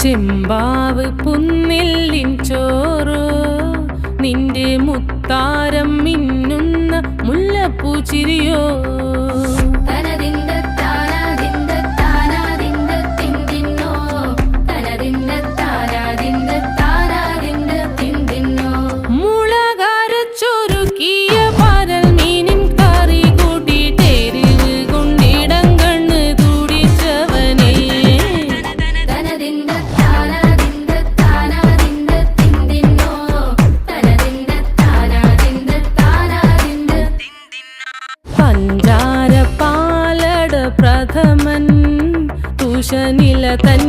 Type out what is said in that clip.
ചെമ്പാവ് പുന്നെല്ലിൻ ചോറോ നിന്റെ മുത്താരം മിന്നുന്ന മുല്ലപ്പൂച്ചിരിയോ പഞ്ചാര പാലട പ്രഥമൻ തുഷനില തൻ